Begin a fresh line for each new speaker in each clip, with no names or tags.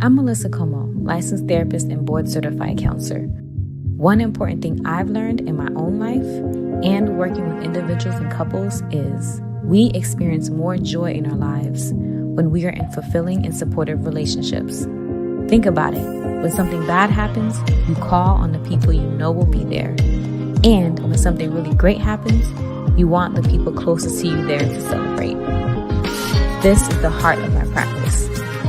I'm Melissa Como, licensed therapist and board-certified counselor. One important thing I've learned in my own life and working with individuals and couples is we experience more joy in our lives when we are in fulfilling and supportive relationships. Think about it. When something bad happens, you call on the people you know will be there. And when something really great happens, you want the people closest to you there to celebrate. This is the heart of my practice.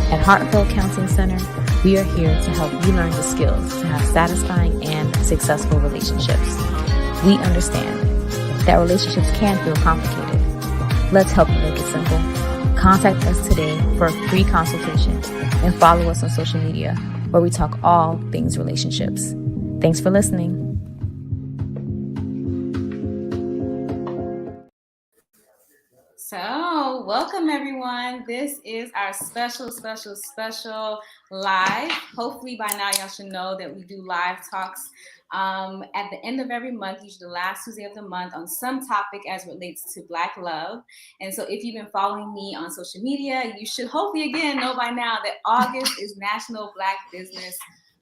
At Heartfelt Counseling Center, we are here to help you learn the skills to have satisfying and successful relationships. We understand that relationships can feel complicated. Let's help you make it simple. Contact us today for a free consultation and follow us on social media where we talk all things relationships. Thanks for listening.
So, welcome everyone. This is our special live. Hopefully by now y'all should know that we do live talks at the end of every month, usually the last Tuesday of the month, on some topic as it relates to Black love. And so if you've been following me on social media, you should hopefully again know by now that August is National Black Business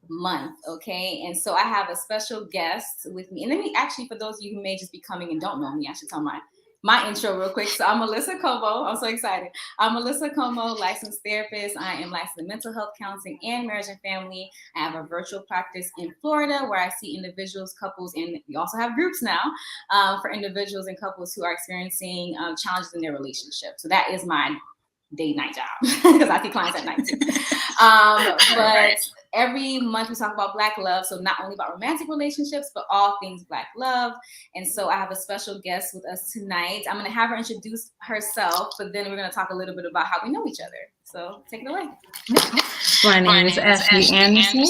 Month, okay? And so I have a special guest with me. And let me actually, for those of you who may just be coming and don't know me, I should tell my intro real quick. So I'm Melissa Como. I'm so excited. I'm Melissa Como, licensed therapist. I am licensed in mental health counseling and marriage and family. I have a virtual practice in Florida where I see individuals, couples, and we also have groups now for individuals and couples who are experiencing challenges in their relationship. So that is my day-night job because I see clients at night too. But every month we talk about Black love. So not only about romantic relationships, but all things Black love. And so I have a special guest with us tonight. I'm going to have her introduce herself, but then we're going to talk a little bit about how we know each other. So take it away.
My name is Ashley Anderson.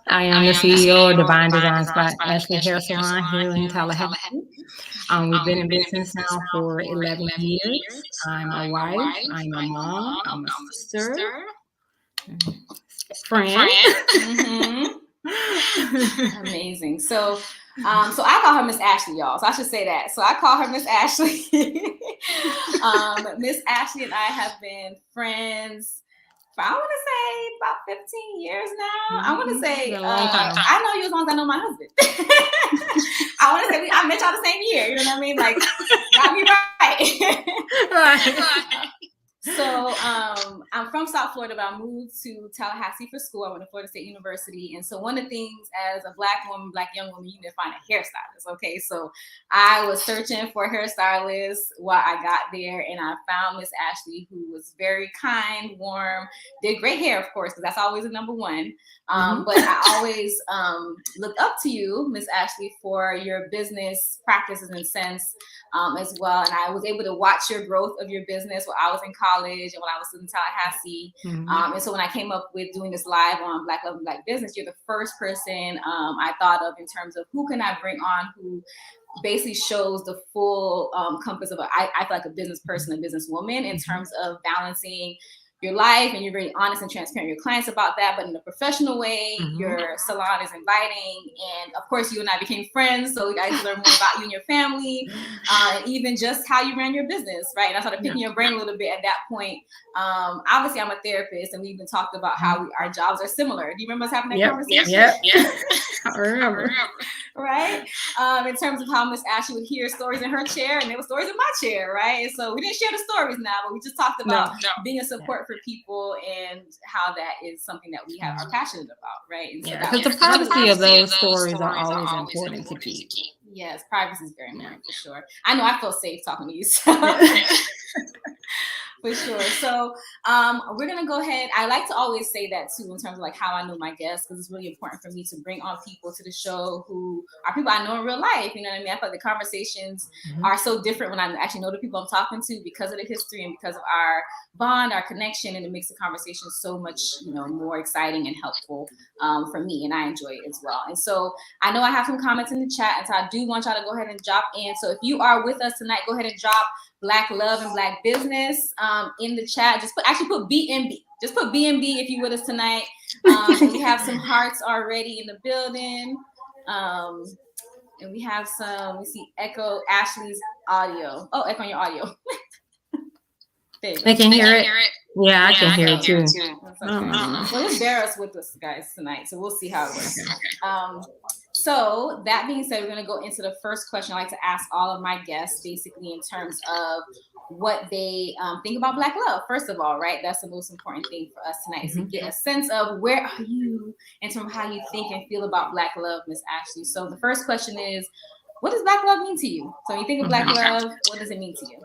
I am the CEO of Divine Designs by Ashley Hair Salon here in Tallahassee. We've been in business now for 11 years. I'm a wife, I'm a mom, I'm a sister, friend.
Amazing. So I call her Miss Ashley, y'all. So I should say that. So I call her Miss Ashley. Miss Ashley and I have been friends for, I want to say, about 15 years now. I want to say, I know you as long as I know my husband. I want to say, I met y'all the same year. You know what I mean? Like, got me right. So I'm from South Florida, but I moved to Tallahassee for school. I went to Florida State University. And so one of the things as a Black woman, Black young woman, you need to find a hairstylist. Okay, so I was searching for a hairstylist while I got there, and I found Miss Ashley, who was very kind, warm, did great hair, of course, because that's always the number one. But I always looked up to you, Miss Ashley, for your business practices and sense as well. And I was able to watch your growth of your business while I was in college and when I was in Tallahassee. And so when I came up with doing this live on Black Love and Black Business, you're the first person I thought of in terms of who can I bring on who basically shows the full compass of I feel like a business person, a businesswoman in terms of balancing your life, and you're very honest and transparent with your clients about that, but in a professional way. Your salon is inviting, and of course you and I became friends, so I learned more about you and your family, and even just how you ran your business, right? And I started picking your brain a little bit at that point. Obviously I'm a therapist, and we even talked about how our jobs are similar. Do you remember us having that conversation?
Yeah. I remember.
Right? In terms of how Miss Ashley would hear stories in her chair, and there were stories in my chair, right? And so we didn't share the stories now, but we just talked about being a support for people and how that is something that we are passionate about, right? And so
because the privacy of those stories are always important to keep.
Yes, privacy is very important for sure. I know I feel safe talking to you. So. For sure. So we're going to go ahead. I like to always say that too in terms of like how I know my guests, because it's really important for me to bring on people to the show who are people I know in real life. You know what I mean? I feel like the conversations are so different when I actually know the people I'm talking to because of the history and because of our bond, our connection, and it makes the conversation so much, more exciting and helpful for me, and I enjoy it as well. And so I know I have some comments in the chat, and so I do want y'all to go ahead and drop in. So if you are with us tonight, go ahead and drop Black Love and Black Business in the chat. Just put BNB. Just put BNB if you with us tonight. We have some hearts already in the building. And we have we see Echo Ashley's audio. Oh, Echo on your audio.
They can hear it. Yeah, I can hear it too.
Well, just bear us with us, guys, tonight. So we'll see how it works. So that being said, we're going to go into the first question I like to ask all of my guests, basically in terms of what they think about Black love. First of all, right? That's the most important thing for us tonight, is to get a sense of where are you in terms of how you think and feel about Black love, Miss Ashley. So the first question is, what does Black love mean to you? So when you think of Black love, what does it mean to you?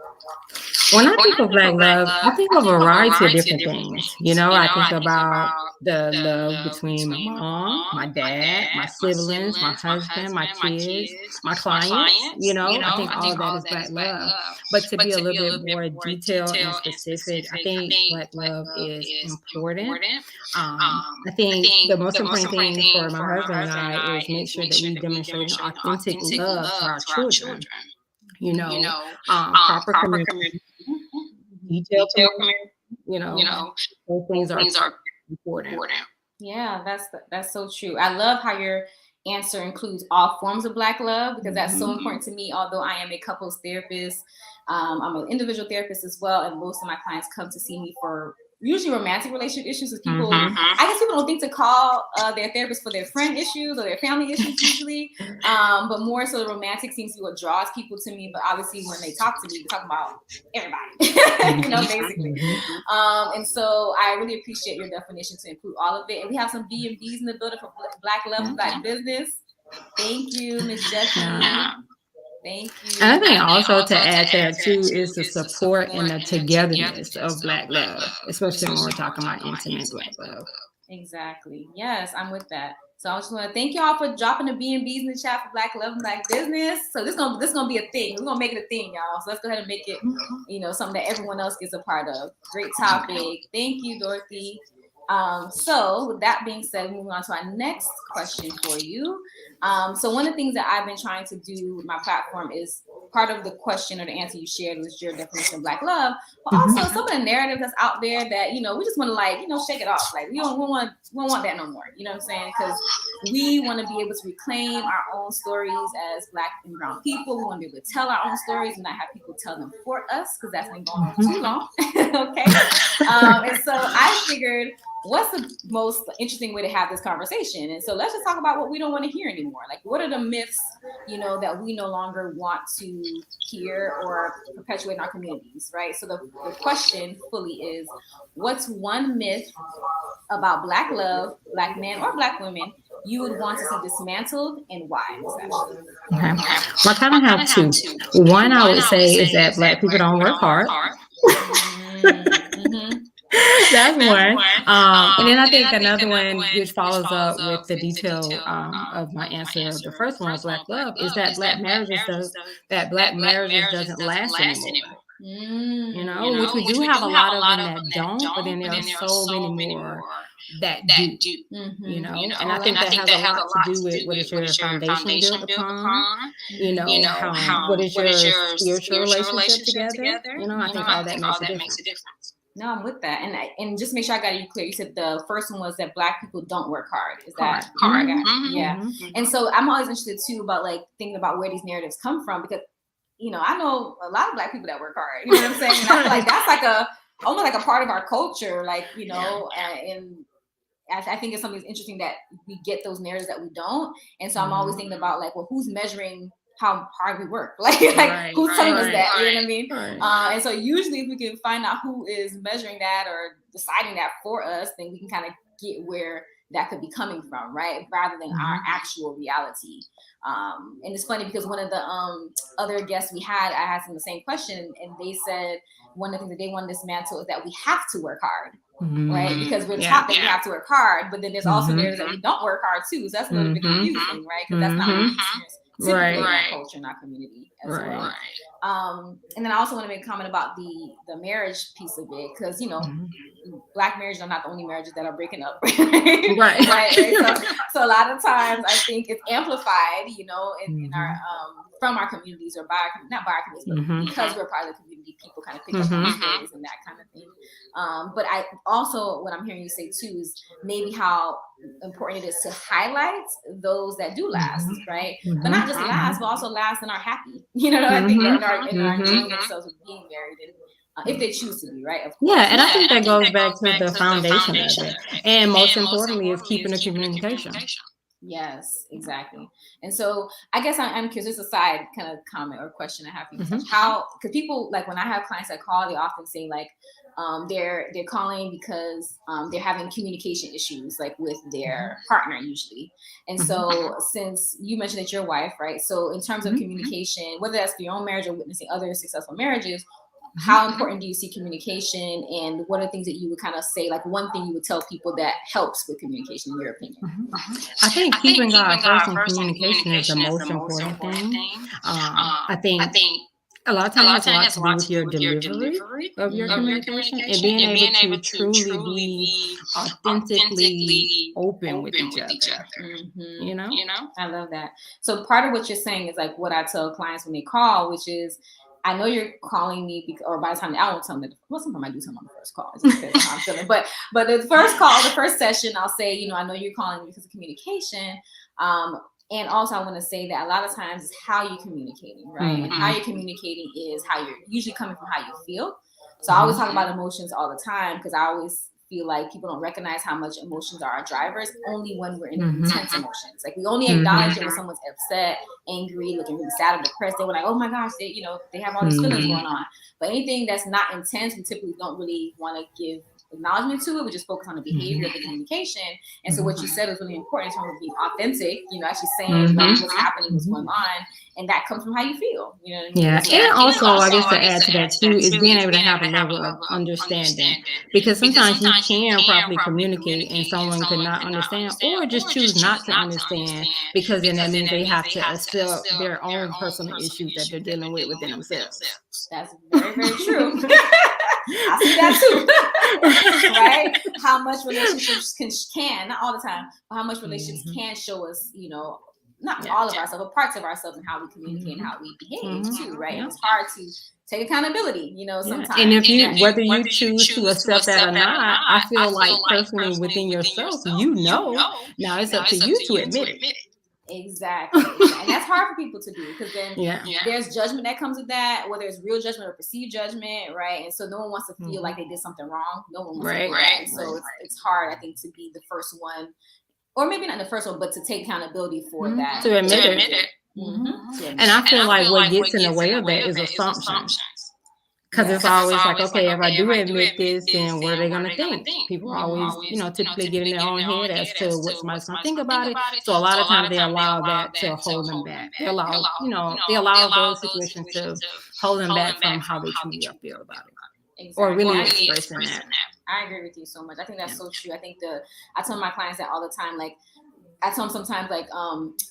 When I think of Black love, I think of a variety of different things. You know, I think about the love between my mom, my dad, my siblings, my husband, my kids, my clients. You know, I think all of that is Black love. But to be a little bit more detailed and specific, I think Black love is important. I think the most important thing for my husband and I is make sure that we demonstrate an authentic love to our children. You know, proper communication, detailed communication, you know, those things are important.
Yeah, that's so true. I love how your answer includes all forms of Black love, because that's so important to me. Although I am a couples therapist, I'm an individual therapist as well, and most of my clients come to see me for usually romantic relationship issues with people. I guess people don't think to call their therapist for their friend issues or their family issues usually, but more so the romantic seems to be what draws people to me. But obviously when they talk to me, they're talking about everybody, you know, basically. And so I really appreciate your definition to include all of it. And we have some B&Bs in the building for Black love and Black business. Thank you, Ms. Jessie. Thank you.
And I think also to add to that too is the support and the togetherness of Black love, especially when we're talking about intimate Black love.
Exactly. Yes, I'm with that. So I just want to thank y'all for dropping the B&Bs in the chat for Black love and Black business. So this gonna be a thing. We're gonna make it a thing, y'all. So let's go ahead and make it, you know, something that everyone else gets a part of. Great topic. Thank you, Dorothy. So with that being said, moving on to our next question for you. So one of the things that I've been trying to do with my platform is part of the question or the answer you shared was your definition of Black love, but also some of the narrative that's out there that, you know, we just want to, like, you know, shake it off. Like we don't want that no more. You know what I'm saying? Because we want to be able to reclaim our own stories as Black and brown people. We want to be able to tell our own stories and not have people tell them for us, because that's been going on too long. Okay. And so I figured, what's the most interesting way to have this conversation? And so let's just talk about what we don't want to hear anymore. Like, what are the myths, you know, that we no longer want to hear or perpetuate in our communities, right? So the question fully is, what's one myth about Black love, Black men or Black women, you would want to see dismantled, and why?
Okay. Well, I kind of have two. One I would say is that Black people don't work hard. That's one. And then I think another one which follows up with the detail of my answer of the first one, Black love, is that Black marriages doesn't last anymore. You know, which we do have a lot of them that don't, but then there are so many more that do. You know, and I think that has a lot to do with what is your foundation built upon. You know, what is your spiritual relationship together. You know, I think all that makes a difference.
No, I'm with that. And just make sure I got you clear. You said the first one was that Black people don't work hard. Is that correct? Yeah. And so I'm always interested too about, like, thinking about where these narratives come from, because, you know, I know a lot of Black people that work hard. You know what I'm saying? And I feel like that's like almost like a part of our culture, like, you know, and I think it's something that's interesting that we get those narratives that we don't. And so I'm always thinking about, like, well, who's measuring how hard we work? Like who's telling us that? You know what I mean? And so usually if we can find out who is measuring that or deciding that for us, then we can kind of get where that could be coming from, right? Rather than our actual reality. And it's funny because one of the other guests we had, I asked them the same question, and they said one of the things that they want to dismantle is that we have to work hard. Right? Because we're taught that we have to work hard, but then there's also narratives that we don't work hard too. So that's a little bit confusing, right? Because that's not what we experience typically in our culture, in our community as well. And then I also want to make a comment about the marriage piece of it, because, you know, Black marriages are not the only marriages that are breaking up. Right? So a lot of times I think it's amplified, you know, in our from our communities, or not by our communities, but because we're part of the community, people kind of pick up on these stories and that kind of thing. But I also, what I'm hearing you say too, is maybe how important it is to highlight those that do last, right? But not just last, but also last and are happy. You know what I think? In our enjoying themselves with being married if they choose to be, right? Of course.
Yeah, and I think that goes back to the foundation of it. And most importantly is keeping the communication.
Yes, exactly. And so I guess I'm curious, just a side kind of comment or question I have for you.
Mhm.
How, because people, like when I have clients that call, they often say like they're calling because they're having communication issues like with their partner usually. And so since you mentioned that your wife, right? So in terms of communication, whether that's for your own marriage or witnessing other successful marriages, how important do you see communication, and what are things that you would kind of say, like one thing you would tell people that helps with communication in your opinion?
I think keeping God first in communication is the most important thing. I think a lot of times it has a lot to do with your delivery of your communication and being able to truly be authentically open with each other. You know?
I love that. So part of what you're saying is like what I tell clients when they call, which is, I know you're calling me because, or by the time I won't tell them that, well, sometimes I do tell them on the first call. It just depends on how I'm feeling. But the first call, the first session, I'll say, you know, I know you're calling me because of communication. And also I want to say that a lot of times it's how you're communicating, right? And how you're communicating is how you're usually coming from how you feel. So I always talk about emotions all the time because I always feel like people don't recognize how much emotions are our drivers only when we're in intense emotions. Like we only acknowledge it when someone's upset, angry, looking really sad or depressed. They were like, oh my gosh, they, you know, they have all these feelings going on. But anything that's not intense, we typically don't really want to give acknowledgement to it. We just focus on the behavior of the communication. And so what you said is really important in terms of being authentic, you know, actually saying like, what's happening, what's going on. And that comes from how you feel, you know what I mean?
Yeah, and also I guess to add to that too is being able to have a level of understanding, because sometimes you can properly communicate and someone could not understand or just choose not to understand, because then that means they have to accept their own personal issues that they're dealing with within themselves.
That's very, very true. I see that too. Right? How much relationships can, not all the time, but how much relationships can show us, you know, not all of ourselves, but parts of ourselves and how we communicate and how we behave too, right? And it's hard to take accountability, you know, sometimes.
And if you, whether you choose to accept that or not, I feel like personally within yourself, you know, now it's up to you to admit it.
Exactly. And that's hard for people to do, because then there's judgment that comes with that, whether it's real judgment or perceived judgment, right? And so no one wants to feel like they did something wrong. No one wants to feel that. And so it's hard, I think, to be the first one, or maybe not the first one, but to take accountability for that.
To admit it. And I feel like what gets in the way of that is assumptions. Because it's always like, okay, if I do admit this, then what are they going to think? People always, you know, typically get in their own head as to what somebody's going to think about it. So a lot of times they allow that to hold them back. They allow, you know, they allow those situations to hold them back from how they truly feel about it. Exactly. Or really expressing that.
I agree with you so much. I think that's so true. I think I tell my clients that all the time, like, I tell them sometimes, like,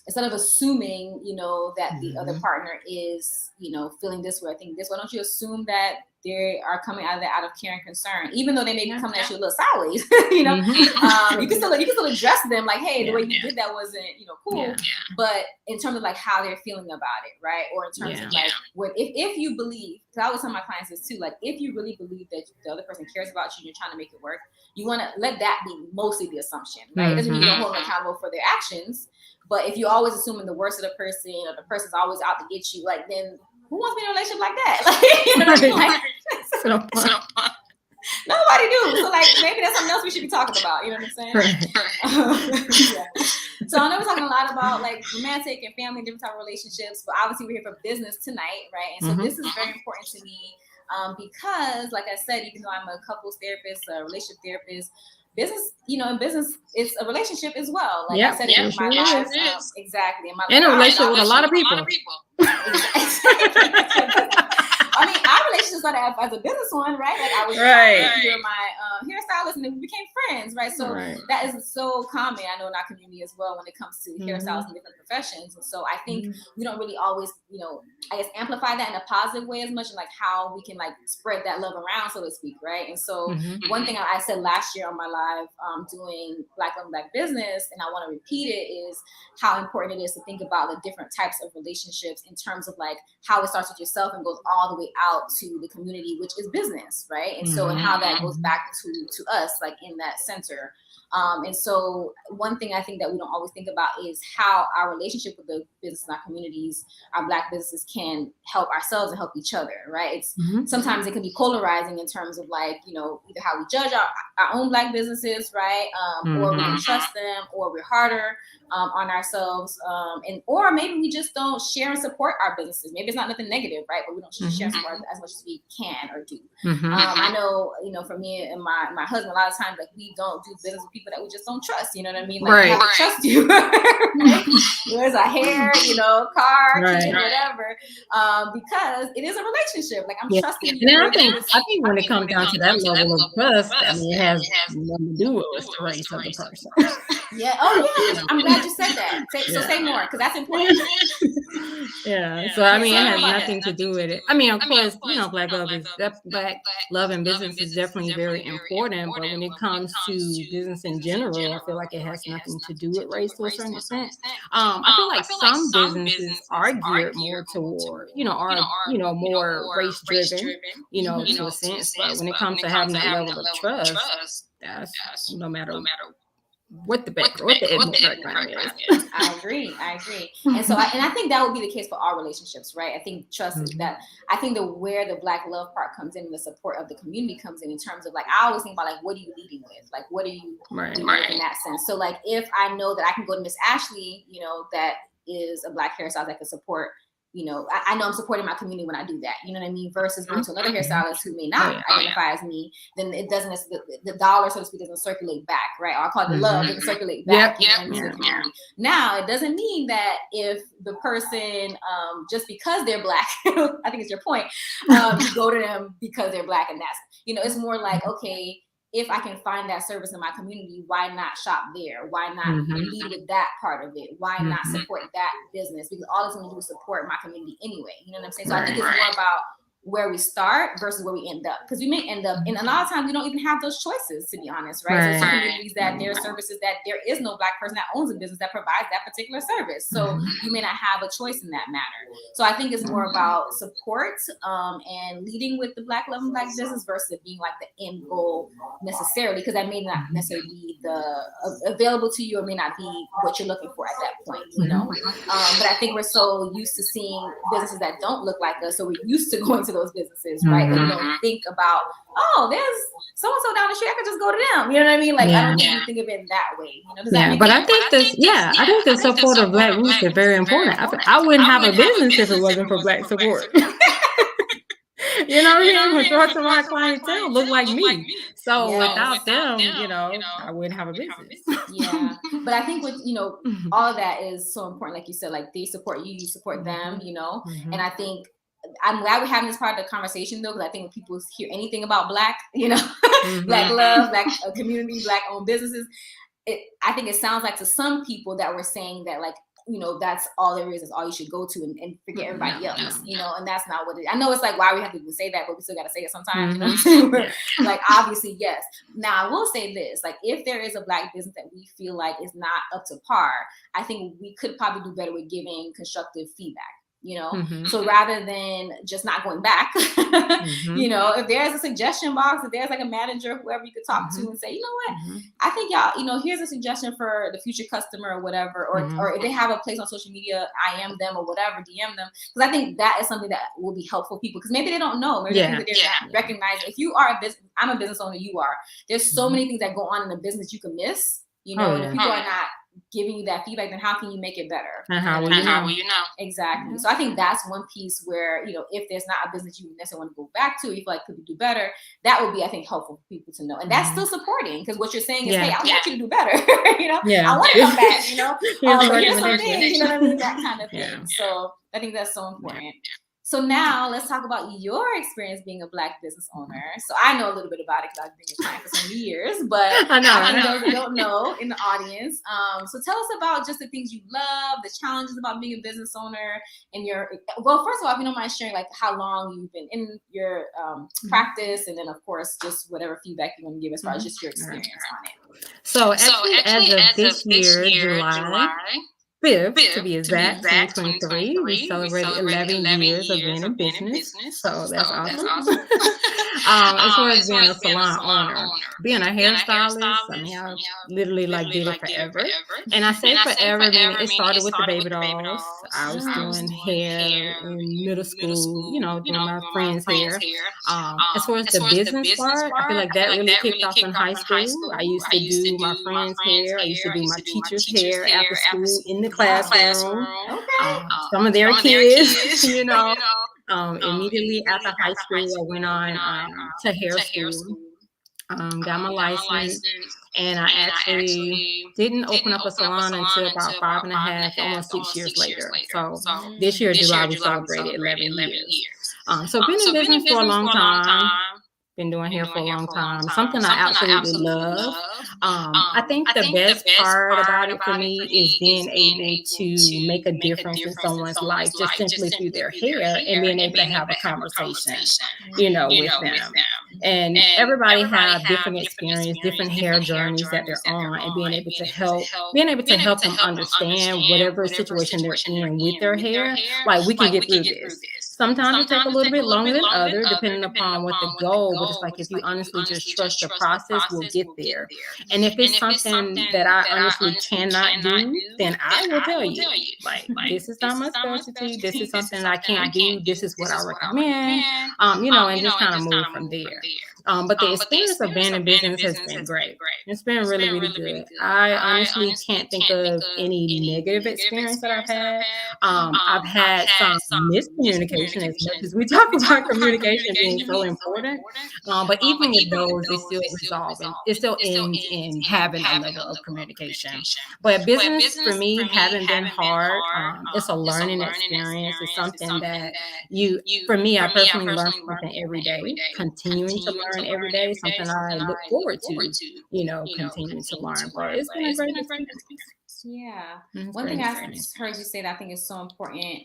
instead of assuming, you know, that the other partner is, you know, feeling this way, I think this, why don't you assume that they are coming out of care and concern, even though they may be coming at you a little sideways, you know, you can still address them like, hey, the way you did that wasn't, you know, cool. But in terms of like how they're feeling about it, right? Or in terms of like, if you believe, because I always tell my clients this too, like, if you really believe that the other person cares about you and you're trying to make it work, you want to let that be mostly the assumption, right? It doesn't mean you don't hold them accountable for their actions, but if you're always assuming the worst of the person, or the person's always out to get you, like, then who wants to be in a relationship like that? Like, you know what I mean? Like, nobody do. So like, maybe that's something else we should be talking about. You know what I'm saying? So I know we're talking a lot about like romantic and family, different type of relationships, but obviously we're here for business tonight, right? And so this is very important to me because, like I said, even though I'm a couples therapist, a relationship therapist, business, you know, in business, it's a relationship as well. Like I said, in my life, exactly. In my
in a relationship with a lot of people.
I mean, our relationship's not as a business one, right? Like I was you're my hairstylist, and then we became friends, right? So that is so common, I know, in our community as well when it comes to hairstylists and different professions. And so I think we don't really always, you know, I guess amplify that in a positive way as much, and like how we can like spread that love around, so to speak, right? And so one thing I said last year on my live doing Black on Black business, and I want to repeat it, is how important it is to think about the different types of relationships in terms of like how it starts with yourself and goes all the way out to the community, which is business, right? And so, and how that goes back to us, like in that center. And so one thing I think that we don't always think about is how our relationship with the business and our communities, our Black businesses, can help ourselves and help each other, right? It's sometimes it can be polarizing in terms of like, either how we judge our own Black businesses, right? Or we can trust them, or we're harder on ourselves, or maybe we just don't share and support our businesses. Maybe it's not nothing negative, right? But we don't share and support as much as we can or do. I know, for me and my husband, a lot of times, like, we don't do business with people that we just don't trust. You know what I mean? Like, I have to trust you. There's a hair, car, kitchen, whatever, because it is a relationship. Like, I'm trusting you.
And I think when it comes down to that level of trust, I mean, it has nothing to do with the race of the person.
Yeah. Oh, yeah. I'm glad you said that. Say more, because that's important.
So I mean, it has nothing to do with it. I mean, of course, Black love and business is definitely very important. But when it comes to business in general, I feel like it has nothing to do with race to a certain extent. I feel like some businesses are geared more toward, more race driven, to a sense. But when it comes to having that level of trust, that's no matter what the background is.
I agree. And so I think that would be the case for all relationships, right? I think trust is that. I think where the Black love part comes in, and the support of the community comes in terms of, like, I always think about, like, what are you leading with? Like, what are you doing in that sense? So, like, if I know that I can go to Miss Ashley, that is a Black hairstylist that can support, I know I'm supporting my community when I do that, you know what I mean? Versus going to another hairstylist who may not identify as me, then it doesn't, the dollar, so to speak, doesn't circulate back, right? Or I call it the love, doesn't circulate back. Now, it doesn't mean that if the person, just because they're Black, I think it's your point, you go to them because they're Black, and that's, it's more like, okay, if I can find that service in my community, why not shop there? Why not lead with that part of it? Why not support that business? Because all it's going to do is support my community anyway. You know what I'm saying? So I think it's more about where we start versus where we end up, because we may end up, and a lot of times we don't even have those choices, to be honest, right? So some communities that there are services that there is no Black person that owns a business that provides that particular service, so you may not have a choice in that matter. So I think it's more about support and leading with the Black love and Black business versus it being like the end goal necessarily, because that may not necessarily be the available to you, or may not be what you're looking for at that point, but I think we're so used to seeing businesses that don't look like us, so we're used to going to those businesses, right? And we don't think about, there's so-and-so down the street, I could just go to them. You know what I mean? Like, I don't even think of it that way. Does that make
but
sense?
I think the support of Black roots is very important. I wouldn't have a business if it wasn't for Black support. You know what I mean? Majority of my clientele look like me. So without them, I wouldn't have a business.
But I think with, all of that is so important. Like you said, like, they support you, you support them, and I think I'm glad we're having this part of the conversation, though, because I think when people hear anything about Black, Black love, Black community, Black owned businesses, I think it sounds like to some people that we're saying that, like, that's all there is all you should go to, and forget everybody else, and that's not what it is. I know it's like, why we have to even say that, but we still got to say it sometimes, like, obviously, yes. Now, I will say this, like, if there is a Black business that we feel like is not up to par, I think we could probably do better with giving constructive feedback. So rather than just not going back, if there's a suggestion box, if there's like a manager, whoever you could talk to and say, you know what, I think y'all, here's a suggestion for the future customer or whatever, or if they have a place on social media, IM them or whatever, DM them. Because I think that is something that will be helpful for people, because maybe they don't know, maybe they're not recognizing. If you are a business, I'm a business owner, you are, there's so many things that go on in the business you can miss, and if people are not giving you that feedback, then how can you make it better?
And how will you know?
Exactly. So I think that's one piece where, if there's not a business you necessarily want to go back to, you feel like could do better, that would be, I think, helpful for people to know. And that's still supporting, because what you're saying is, hey, I want you to do better. I want to come back, but here's some things, you know what I mean? That kind of thing. So I think that's so important. So now let's talk about your experience being a Black business owner. So I know a little bit about it because I've been a client for so many years, but I know those who don't know in the audience. So tell us about just the things you love, the challenges about being a business owner, and well, first of all, if you don't mind sharing, like, how long you've been in your practice, and then of course, just whatever feedback you want to give as far as just your experience on it.
So actually as of this year, July, 5th, to be exact, 2023. We celebrated 11 years of being in business. So that's awesome. As far as being a salon owner, being a hairstylist, I mean, I literally like did it forever. And I say forever, meaning it started with the baby dolls. I was doing hair in middle school, doing my friends' hair. As far as the business part, I feel like that really kicked off in high school. I used to do my friends' hair. I used to do my teacher's hair after school in the classroom. Some of their kids, immediately after high school, I went on to hair school, got my license, and I actually didn't open up a salon until about 5.5, almost 6 years later. So this year, July, we celebrated 11 years. So been in business for a long time. Been doing hair for a long time. Something I absolutely love. I think the best part about it for me is being able to make a difference in someone's life just simply through their hair and being able to have a conversation, with them. And everybody have different experience, different hair journeys that they're on, and being able to help them understand whatever situation they're in with their hair. Like, we can get through this. Sometimes it takes a little bit longer than others, depending upon what the goal. But it's like, if you honestly just trust the process, we'll get there. And if it's something that I honestly cannot do, then I will tell you, like, this is not my specialty. This is something I can't do. This is what I recommend. And just kind of move from there. But the experience of being in business has been great. It's been really, really good. I honestly can't think of any negative experience that I've had. I've had some miscommunication, as much as we talk about communication being so important. But even with those, they still resolve, and it still ends in having a level of communication. But business for me haven't been hard. It's a learning experience. It's something that for me, I personally learn something every day, continuing to learn every day, something I look forward to, continuing to learn. But it's been a great experience.
Yeah. One thing I heard you say that I think is so important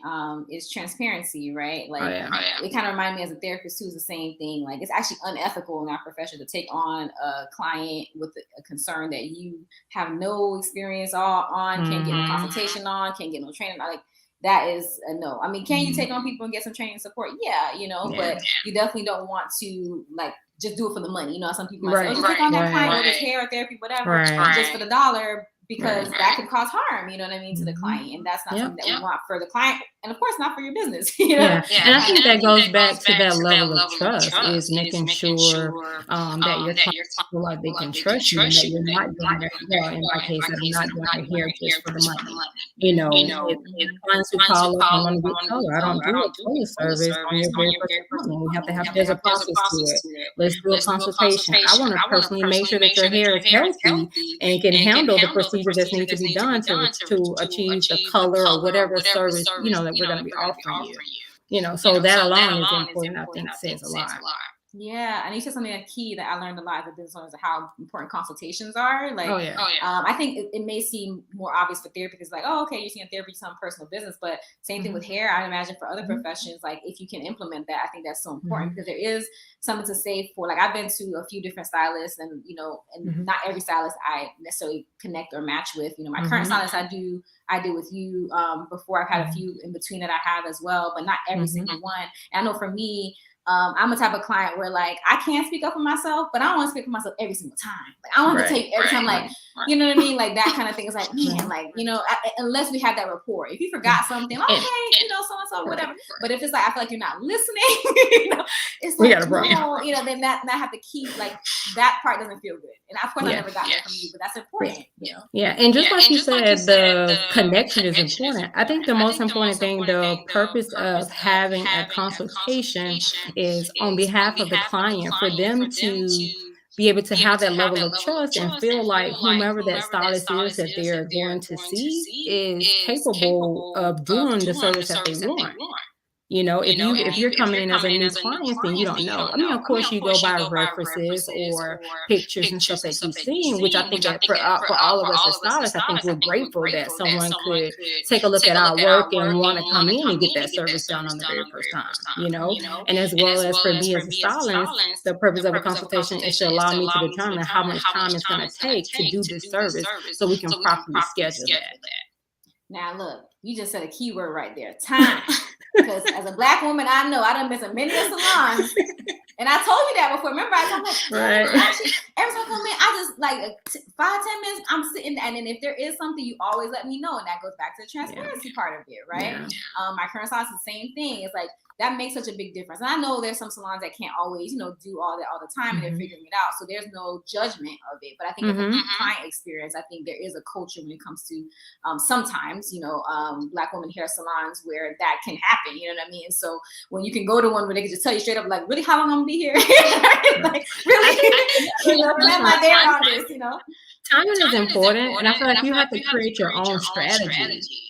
is transparency, right? Like, it kind of reminded me as a therapist too, is the same thing. Like, it's actually unethical in our profession to take on a client with a concern that you have no experience on, can't get no consultation on, can't get no training. Like, that is a no. I mean, can you take on people and get some training and support? Yeah, but you definitely don't want to, like, just do it for the money. Some people might say, just take on that client, whether it's hair or therapy, whatever, just for the dollar. Because that could cause harm, to the client. And that's not something that we want for the client. And of course, not for your business.
And I think that goes back to that level of trust, is making sure that your clients feel like they can trust you, and that you're not doing their hair. In my case, I'm not doing their hair just for the money. If clients who call up and want to get color, I don't do a color service on your very first appointment. We have to have, there's a process to it. Let's do a consultation. I want to personally make sure that your hair is healthy and can handle the procedure that need to be done to achieve the color or whatever service that we're going to be offering you. So that alone is important. I think says a lot.
Yeah, and you said something that's key that I learned a lot as a business owner, is how important consultations are. Like, I think it may seem more obvious for therapy because, like, okay, you're seeing therapy, some personal business, but same thing with hair. I imagine for other professions, like, if you can implement that, I think that's so important because there is something to say for, like, I've been to a few different stylists, and and not every stylist I necessarily connect or match with. My current stylist I do with you. Before, I've had a few in between that I have as well, but not every single one. And I know for me, I'm a type of client where, like, I can't speak up for myself, but I don't want to speak for myself every single time. Like, I want to take every time, like, you know what I mean? Like, that kind of thing is like, man, like, unless we have that rapport. If you forgot something, okay, so-and-so, whatever. But if it's like, I feel like you're not listening, it's like, no, then that have to keep, like, that part doesn't feel good. And of course, I never got that from you, but that's important,
Yeah, and just like you said, the connection is important. I think the most important thing, the purpose of having a consultation is on behalf of the client, for them to be able to have that level of trust and feel like whomever that stylist is that they're going to see is capable of doing the service that they want. If you're coming in as a new client, then you don't know. I mean, of course, you go by references or pictures and stuff that you've seen, which I think that for all of us as stylists, I think we're grateful that someone could take a look at our work and want to come in and get that service done on the very first time, And as well as for me as a stylist, the purpose of a consultation is to allow me to determine how much time it's going to take to do this service so we can properly schedule that.
Now, look, you just said a key word right there, time. Because as a Black woman, I know I done been to many salons. And I told you that before. Remember, I told you,
Right.
actually, every time I come in, I just like 5-10 minutes, I'm sitting, and then if there is something, you always let me know. And that goes back to the transparency part of it, right?
Yeah.
My current salon is the same thing. It's like, that makes such a big difference. And I know there's some salons that can't always, do all that all the time, and they're figuring it out. So there's no judgment of it. But I think as a client experience, I think there is a culture when it comes to sometimes, Black women hair salons where that can happen. You know what I mean? So when you can go to one where they can just tell you straight up, like, really, how long I'm gonna be here? Like, really, am I there on this?
Timing is important, and I feel like you have to create your own strategy.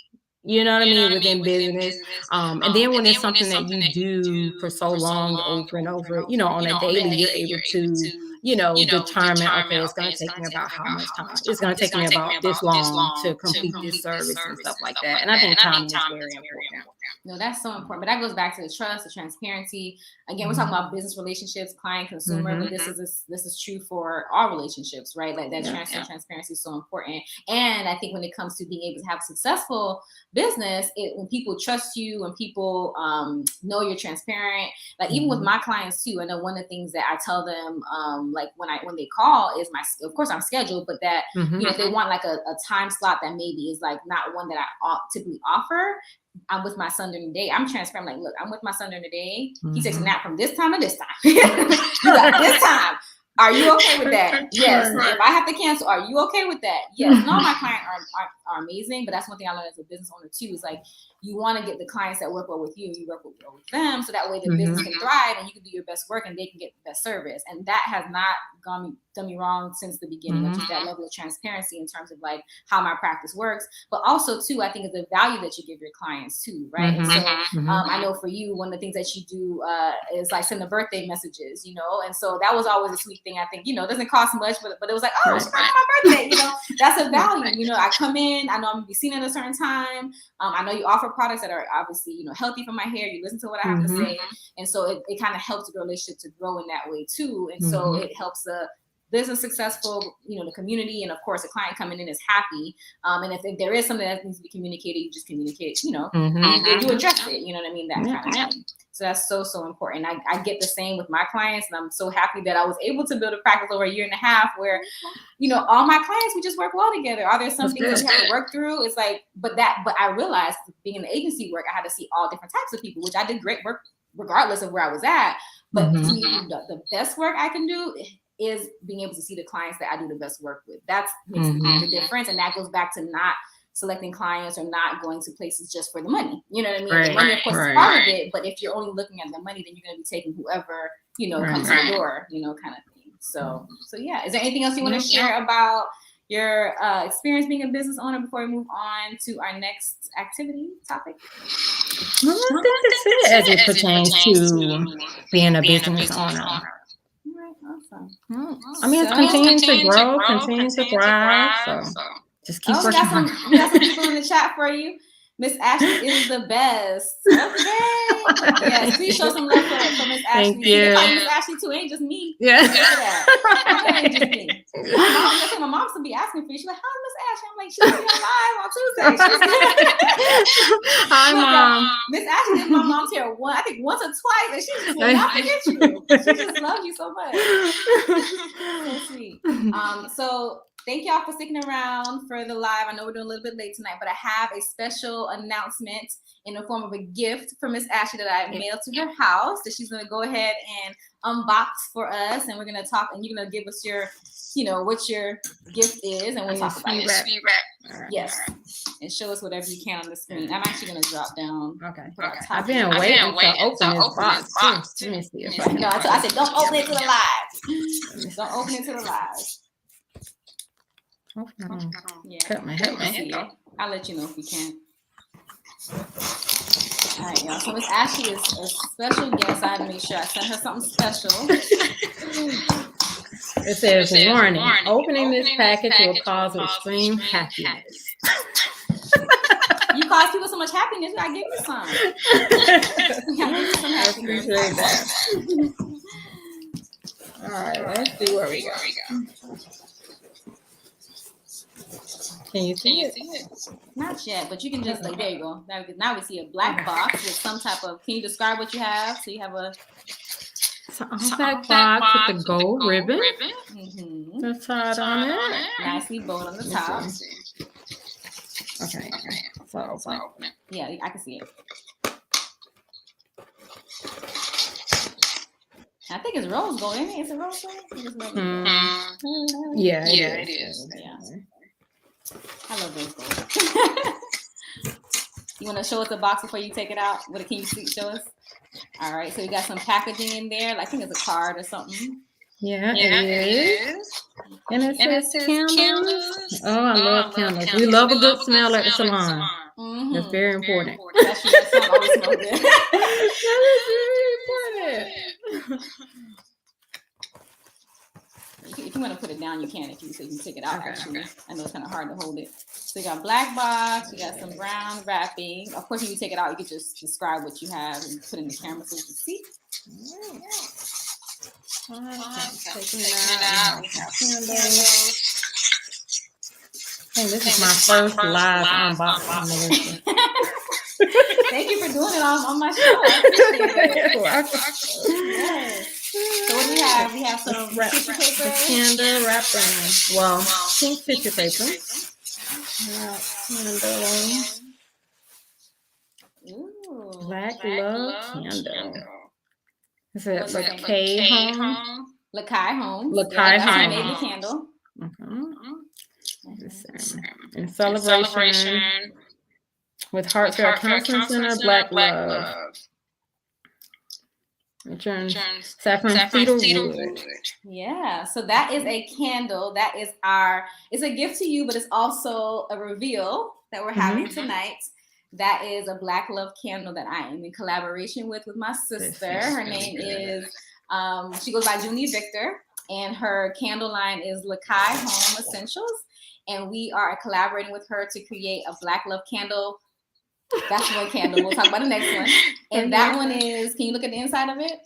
You know what I mean, within business. And then when it's something that you do for so long, over and over, on a daily, you're able to, determine, okay, it's going to take me about how much time? It's going to take me about this long to complete this service and stuff like that. And I think timing is very important.
No, that's so important. But that goes back to the trust, the transparency. Again, we're talking about business relationships, client, consumer, but this is true for all relationships, right? Like that transparency is so important. And I think when it comes to being able to have a successful business, when people trust you, when people know you're transparent, like even with my clients too, I know one of the things that I tell them, like when they call is of course I'm scheduled, but that if they want like a time slot that maybe is like not one that I typically offer, I'm with my son during the day. I'm transparent. I'm like, look, I'm with my son during the day. He takes a nap from this time to this time. This time. Are you okay with that? Yes. If I have to cancel, are you okay with that? Yes. No, my clients are amazing, but that's one thing I learned as a business owner too, is like, you want to get the clients that work well with you, you work well with them, so that way the business can thrive and you can do your best work and they can get the best service. And that has not done me wrong since the beginning, of just that level of transparency in terms of like how my practice works, but also too, I think, is the value that you give your clients too, right? And so I know for you, one of the things that you do is like send the birthday messages, and so that was always a sweet thing. I think, it doesn't cost much, but it was like, oh, it's my birthday, that's a value. I come in, I know I'm gonna be seen at a certain time. I know you offer products that are obviously, healthy for my hair. You listen to what I have to say. And so it kind of helps the relationship to grow in that way too. And so it helps the business successful, the community, and of course the client coming in is happy. And if there is something that needs to be communicated, you just communicate, you address it, you know what I mean? That kind of thing. So that's so, so important. I get the same with my clients, and I'm so happy that I was able to build a practice over a year and a half where, all my clients, we just work well together. Are there some things that we have to work through? It's like, but I realized being in the agency work, I had to see all different types of people, which I did great work regardless of where I was at. But to me, the best work I can do is being able to see the clients that I do the best work with. That makes the difference. And that goes back to not selecting clients or not going to places just for the money. You know what I mean? The money, of course, is part of it, but if you're only looking at the money, then you're going to be taking whoever, comes to the door, kind of thing. So yeah. Is there anything else you want to share about your experience being a business owner before we move on to our next activity topic?
Well, I think that's it as it pertains to being a business owner.
Awesome.
I mean, it's continuing to grow, continuing to thrive. So just keep working.
We got some people in the chat for you. Miss Ashley is the best. Okay. Yes, please show some love for Miss Ashley.
Thank you.
Miss Ashley too, ain't just me.
Yeah.
Ain't just me. My mom used to be asking for you. She's like, "How's Miss Ashley?" I'm like, "She's gonna be on live on Tuesday."
Hi, Mom.
Miss Ashley is my mom's here once or twice, and she just will not forget you. She just loves you so much. So sweet. So thank y'all for sticking around for the live. I know we're doing a little bit late tonight, but I have a special announcement in the form of a gift for Miss Ashley that I mailed to her house that she's going to go ahead and unbox for us. And we're going to talk, and you're going to give us your, what your gift is, and we'll talk about it. Yes. And show us whatever you can on the screen. I'm actually going to drop down.
Okay. I've been waiting to open this box. Let me see if I can.
No, I said, don't open it to the live. Don't open it to the live. Yeah.
Cut my head.
I'll let you know if we can. All right, y'all. So Miss Ashley is a special guest. I had to make sure I sent her something special.
It says, warning, opening this package will cause extreme happiness.
You cause people so much happiness, I give you some.
I appreciate that. All right, let's see where we go. Can you see it?
Not yet, but you can just like, there you go. Now we see a black box with some type of, can you describe what you have? So you have a
black box with the gold ribbon.
Mm-hmm.
That's tied on it.
Nicely bowed on the top.
Okay. So open it.
Yeah, I can see it. I think it's rose gold, isn't it? Is it rose gold?
Yeah, it is.
Yeah. I love rose gold. You want to show us the box before you take it out? Can you show us? All right, so we got some packaging in there. Like, I think it's a card or something.
Yeah, it is. And it says candles. Oh, I love candles. We love a good smell at the salon.
Mm-hmm.
That's very important.
That always smell good.
That is very important.
If you want to put it down, you can. So you can take it out. Okay, actually, I know it's kind of hard to hold it. So you got black box. You got some brown wrapping. Of course, when you take it out, you can just describe what you have and put it in the camera so you can see.
Taking it out. Hey, this is my first live unboxing.
Thank you for doing it on my show. I appreciate it. Yes. So what do we have? We have some tissue paper.
Candle wrapping. Well, pink tissue paper.
Ooh,
Black Love Candle. Is it Lakai Home?
Lakai Home.
Lakai Home.
Made the candle.
In celebration with Heartfelt Counseling Center, Black Love. Returns saffron cedar wood.
Yeah, so that is a candle. That is it's a gift to you, but it's also a reveal that we're having tonight. That is a Black Love candle that I am in collaboration with my sister. Her name is, she goes by Junie Victor, and her candle line is Lakai Home Essentials. And we are collaborating with her to create a Black Love candle. That's one candle. We'll talk about the next one. And that one is, can you look at the inside of it?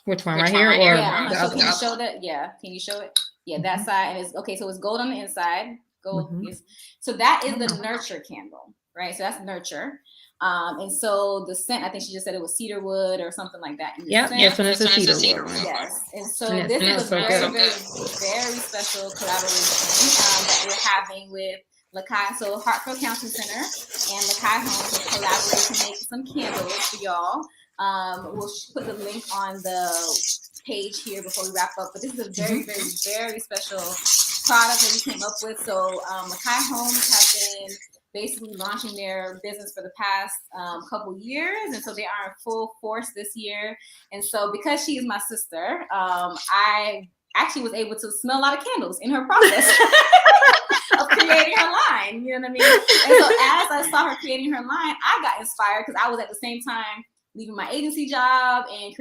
Which one, right here? Or
yeah, can you show that? Yeah, can you show it? Yeah, that side. And it's okay, so it's gold on the inside. Gold. Yes. So that is the Nurture candle, right? So that's Nurture. And so the scent, I think she just said it was cedar wood or something like that.
Yep, yes, and it's a cedar wood.
Yes. And so this is a very special collaboration that we're having with Lakai, so Heartfelt Counseling Center and Lakai Homes will collaborate to make some candles for y'all. We'll put the link on the page here before we wrap up. But this is a very special product that we came up with. So Lakai Homes have been basically launching their business for the past couple years, and so they are in full force this year. And so because she is my sister, I actually was able to smell a lot of candles in her process. Of creating her line, you know what I mean? And so as I saw her creating her line, I got inspired because I was at the same time leaving my agency job and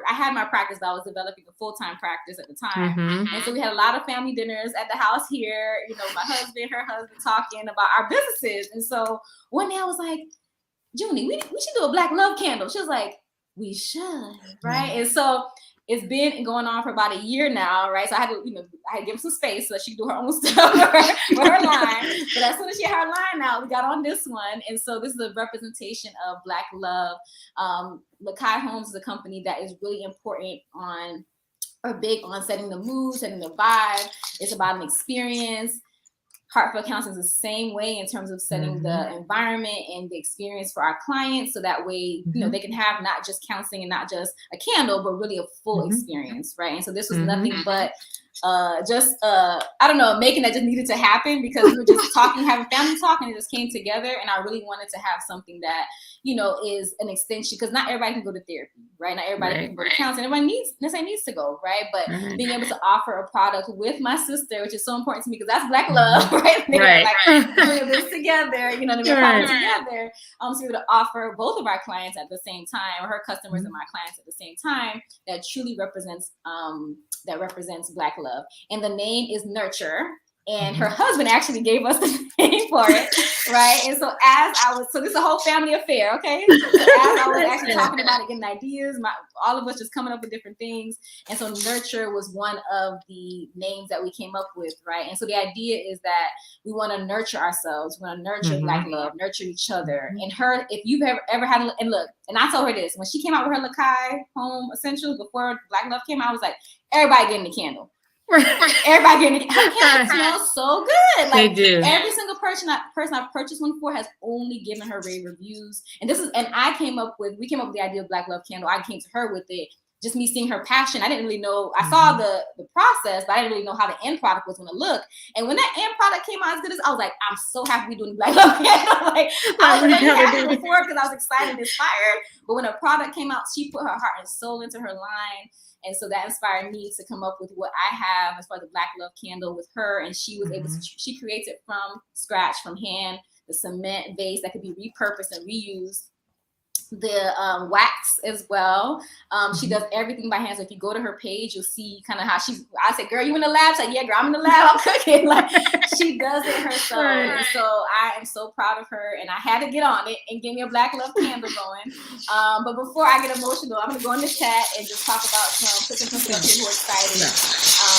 I had my practice, but I was developing a full-time practice at the time. And so we had a lot of family dinners at the house here, my husband, her husband talking about our businesses. And so one day I was like, Junie, we should do a Black Love candle. She was like, we should, right? And so it's been going on for about a year now, right? So I had to, I had to give her some space so that she could do her own stuff for her line. But as soon as she had her line out, we got on this one. And so this is a representation of Black Love. Lakai Homes is a company that is really big on setting the mood, setting the vibe. It's about an experience. Heartfelt Counseling is the same way in terms of setting the environment and the experience for our clients. So that way, they can have not just counseling and not just a candle, but really a full experience, right? And so this was nothing but I don't know, making that just needed to happen because we were just talking, having family talk, and it just came together. And I really wanted to have something that, is an extension, because not everybody can go to therapy, right? Not everybody can go to counseling. Everybody needs to go, right? But being able to offer a product with my sister, which is so important to me because that's Black Love, right? Doing this together, together. So we were to offer both of our clients at the same time, or her customers and my clients at the same time, that truly represents Black Love. And the name is Nurture. And her husband actually gave us the name for it, right? And so this is a whole family affair, okay? So as I was actually talking about it, getting ideas, all of us just coming up with different things. And so Nurture was one of the names that we came up with, right? And so the idea is that we want to nurture ourselves. We want to nurture Black love, nurture each other. And if you've ever had, and look, and I told her this, when she came out with her Lakai Home Essentials before Black Love came out, I was like, everybody getting the candle. Everybody getting it. Her candles smell so good. Like, they do. Every single person I've purchased one for has only given her rave reviews. And we came up with the idea of Black Love Candle. I came to her with it. Just me seeing her passion. I didn't really know. I saw the process, but I didn't really know how the end product was going to look. And when that end product came out as good as, I was like, I'm so happy we're doing Black Love Candle. Like, I was really happy before because I was excited and inspired. But when a product came out, she put her heart and soul into her line. And so that inspired me to come up with what I have as far as the Black Love Candle with her. And she was able to, she creates it from scratch, from hand, the cement base that could be repurposed and reused. The wax as well. She does everything by hand. So if you go to her page, you'll see kind of how I said, girl, you in the lab? She's like, yeah, girl, I'm in the lab. I'm cooking. Like, she does it herself. Right. And so I am so proud of her. And I had to get on it and get me a Black Love Candle going. But before I get emotional, I'm going to go in the chat and just talk about cooking some stuff people are excited.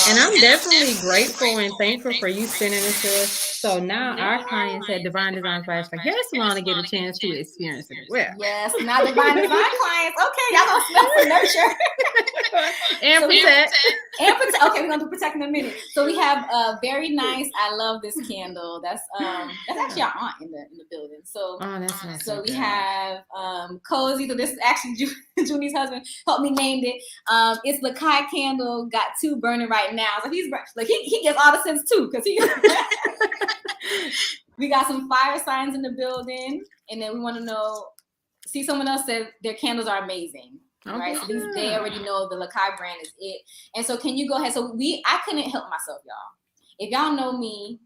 And I'm definitely grateful and thankful for you sending this to us. So now our clients at Divine Designs by Ashley Hair Salon to get a chance to experience it as well.
Yes, now Divine Design clients. Okay, y'all gonna smell some nurture.
and protect.
Okay, we're gonna do protect in a minute. So we have a very nice. I love this candle. That's actually our aunt in the building. So
that's nice.
So we have Cozy. So this is actually Junie's husband helped me named it. It's Lakai candle. Got 2 burning right now. So he's like he gets all the scents too because he. We got some fire signs in the building, and then we want to know. See, someone else said their candles are amazing, right? So they already know the Lakai brand is it. And so can you go ahead? So I couldn't help myself, y'all. If y'all know me,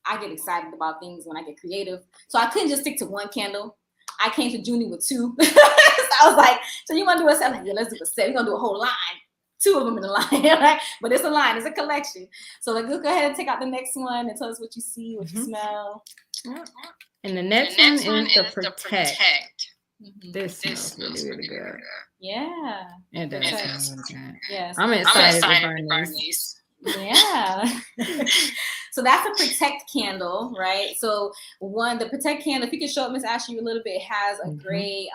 I get excited about things when I get creative. So I couldn't just stick to one candle. I came to Junie with 2. So I was like, so you want to do a set? I'm like, yeah, let's do a set. We're going to do a whole line. 2 of them in the line, right? But it's a line, it's a collection. So like, let's go ahead and take out the next one and tell us what you see, what you smell.
And the next one is the Protect. This smells really, really good.
Yeah.
It does sound really good.
Yes.
I'm excited to burn these.
Yeah. So that's a Protect candle, right? So the Protect candle, if you can show it, Miss Ashley, a little bit, it has a gray,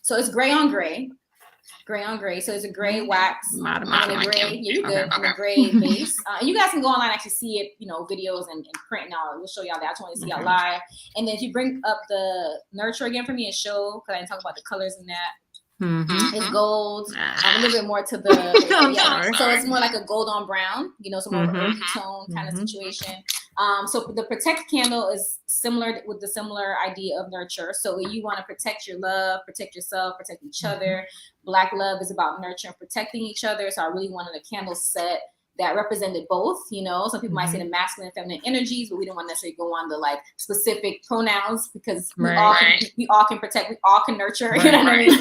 so it's gray on gray. Gray on gray. So it's a gray wax and a gray, yeah, you're good, and a gray base. And you guys can go online and actually see it, videos and print and all. We'll show y'all that. I just want to see y'all live. And then if you bring up the Nurture again for me and show, because I didn't talk about the colors in that. It's gold. A little bit more to the, so it's more like a gold on brown, so more of an earthy tone kind of situation. So the Protect candle is similar with the similar idea of Nurture. So you want to protect your love, protect yourself, protect each other. Black love is about nurturing and protecting each other. So I really wanted a candle set that represented both, some people might say the masculine and feminine energies, but we don't want to necessarily go on the like specific pronouns because we all can protect, we all can nurture, you know what I mean?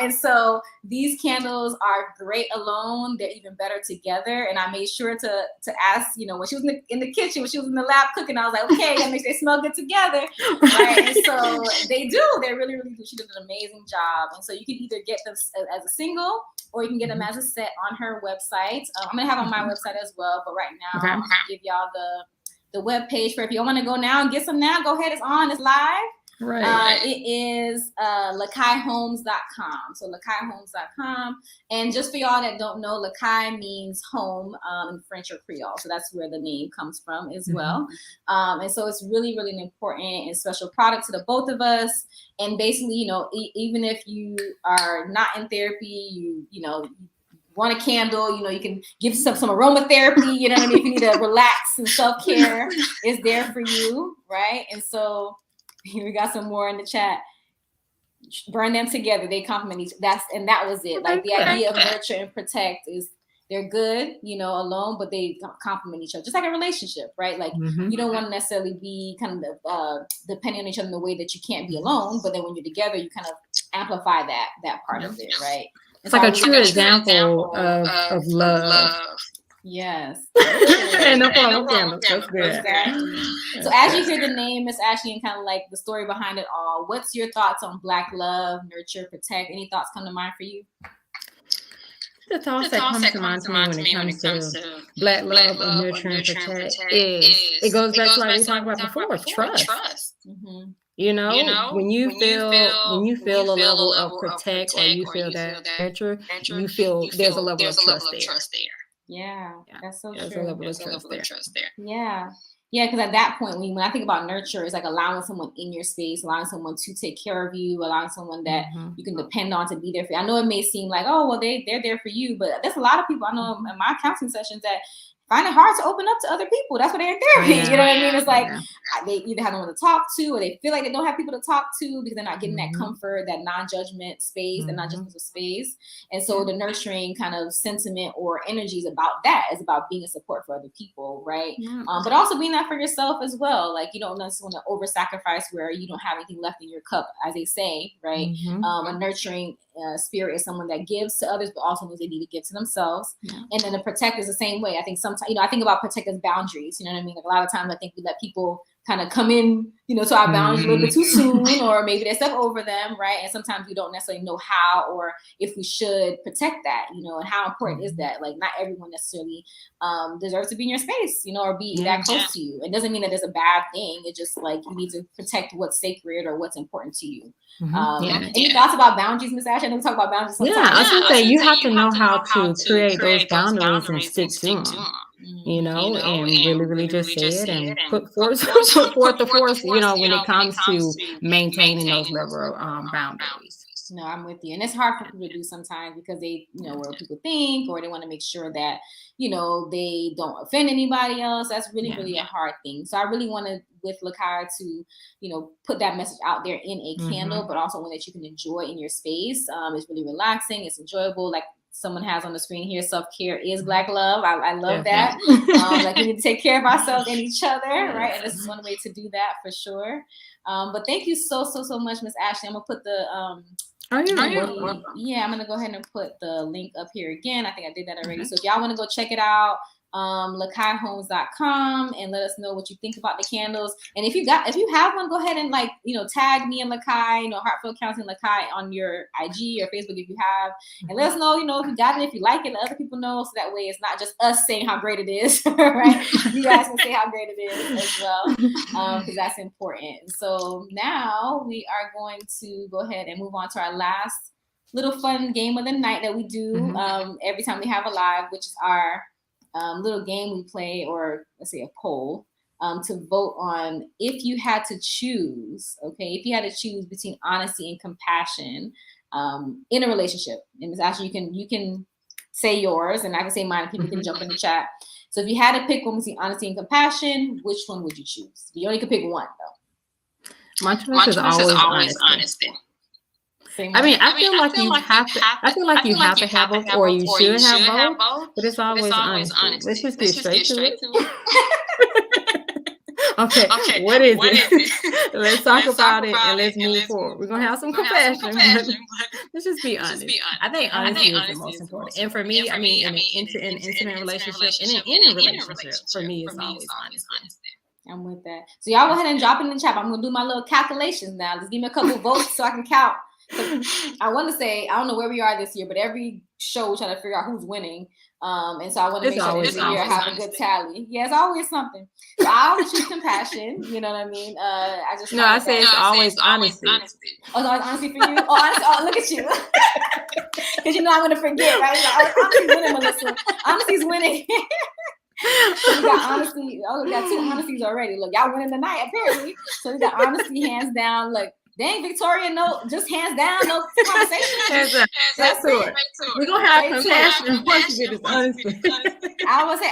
And so these candles are great alone. They're even better together. And I made sure to ask, when she was in the kitchen, when she was in the lab cooking, I was like, okay, that makes they smell good together. Right? And so they do, they really, really do. She did an amazing job. And so you can either get them as a single, or you can get them as a set on her website. I'm gonna have on my website as well, but right now I'm gonna give y'all the web page for if you want to go now and get some now. Go ahead, it's on, it's live. Right. It is lakaihomes.com. So lakaihomes.com. And just for y'all that don't know, Lakai means home in French or Creole. So that's where the name comes from as well. And so it's really, really an important and special product to the both of us. And basically, even if you are not in therapy, you want a candle, you can give yourself some aromatherapy, you know what I mean? If you need to relax and self-care, it's there for you, right? And so here we got some more in the chat. Burn them together. They complement each. That was it. Like the idea of nurture and protect is they're good, alone, but they complement each other. Just like a relationship, right? Like you don't want to necessarily be kind of depending on each other in the way that you can't be alone, but then when you're together, you kind of amplify that part of it, right?
It's like a true example of love.
Yes.
And no problem candles. That's good.
Exactly. So as you hear the name, Miss Ashley, and kind of like the story behind it all, what's your thoughts on Black love, nurture, protect? Any thoughts come to mind for you?
The thoughts that come to mind to me when it comes to Black love or nurture and protect is, it goes back to like we talked about before, trust.
Mm-hmm.
You know, when you feel a level of protect, or you feel that nurture, you feel there's a level of trust there.
Yeah, that's so
There's
true.
a level of trust there.
Yeah. Yeah, because at that point, when I think about nurture, it's like allowing someone in your space, allowing someone to take care of you, allowing someone that you can depend on to be there for you. I know it may seem like, oh, well, they're there for you, but there's a lot of people I know in my counseling sessions that find it hard to open up to other people. That's what they're in therapy. You know what I mean? It's like they either have no one to talk to, or they feel like they don't have people to talk to because they're not getting that comfort, that non-judgment space, that non-judgmental space. And so the nurturing kind of sentiment or energy is about that. It's about being a support for other people, right? But also being that for yourself as well. Like you don't necessarily want to over-sacrifice where you don't have anything left in your cup, as they say, right? A nurturing spirit is someone that gives to others, but also knows they need to give to themselves. And then the protect is the same way. I think sometimes, I think about protect as boundaries. You know what I mean? Like a lot of times I think we let people kind of come in, to our boundaries a little bit too soon, or maybe they step over them, right? And sometimes we don't necessarily know how or if we should protect that, and how important is that? Like not everyone necessarily deserves to be in your space, or be that close to you. It doesn't mean that it's a bad thing. It's just like you need to protect what's sacred or what's important to you. Any thoughts about boundaries, Miss Ash? I know we talk about boundaries sometimes.
I was going to say, you have to know how to create those boundaries and stick to them. And really just say it and put forth the force, when it comes to maintaining those level of boundaries.
No, I'm with you. And it's hard for people to do sometimes because they, what people think, or they want to make sure that, they don't offend anybody else. That's really a hard thing. So I really wanted with Lakai to, put that message out there in a candle, but also one that you can enjoy in your space. It's really relaxing. It's enjoyable. Like someone has on the screen here, self-care is Black love. I love that. Like we need to take care of ourselves and each other, right? And this is one way to do that for sure. But thank you so much, Miss Ashley. I'm gonna put the I'm gonna go ahead and put the link up here again. I think I did that already. So if y'all want to go check it out, LakaiHomes.com, and let us know what you think about the candles. And if you have one, go ahead and tag me and Lakai, Heartfelt Counseling Lakai on your IG or Facebook if you have, and let us know, if you got it, if you like it, let other people know, so that way it's not just us saying how great it is, right? You guys can say how great it is as well, because that's important. So now we are going to go ahead and move on to our last little fun game of the night that we do every time we have a live, which is our little game we play, or let's say a poll, to vote on if you had to choose, between honesty and compassion in a relationship. And Ms. Ashley, you can say yours, and I can say mine, and people can jump in the chat. So if you had to pick one between honesty and compassion, which one would you choose? You only could pick one, though.
My choice is always honesty. I feel like you have to have both, or you should have both, but it's always honesty. Let's just get straight to it. Okay, what is it? Let's talk about it and let's move forward. We're gonna have some compassion, but let's just be honest. I think honesty is the most important. And for me, in an intimate relationship, and in any relationship, for me, it's always honesty.
I'm with that. So y'all go ahead and drop it in the chat. I'm gonna do my little calculations now. Just give me a couple votes so I can count. I want to say, I don't know where we are this year, but every show we try to figure out who's winning. And so I want to make sure this year I have a good tally. Yeah, it's always something. So I always choose compassion. You know what I mean?
I say it's always honesty.
Oh, it's always honesty for you? Oh, look at you. Because I'm going to forget, right? Honesty's winning, Melissa. Honesty's winning. So we got honesty. Oh, we got 2 honesties already. Look, y'all winning tonight, apparently. So we got honesty hands down. Look. Dang, Victoria, no, just hands down, no conversation.
That's it. We're going to have compassion once you get this honesty.
I would say,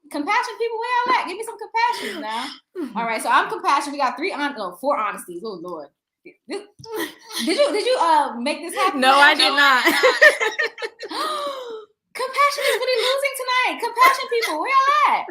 compassion, people, where y'all at? Give me some compassion now. All right, so I'm compassion. We got 4 honesties. Oh, Lord. Did you make this happen?
No, I did not.
Compassion is really losing tonight. Compassion, people, where y'all at?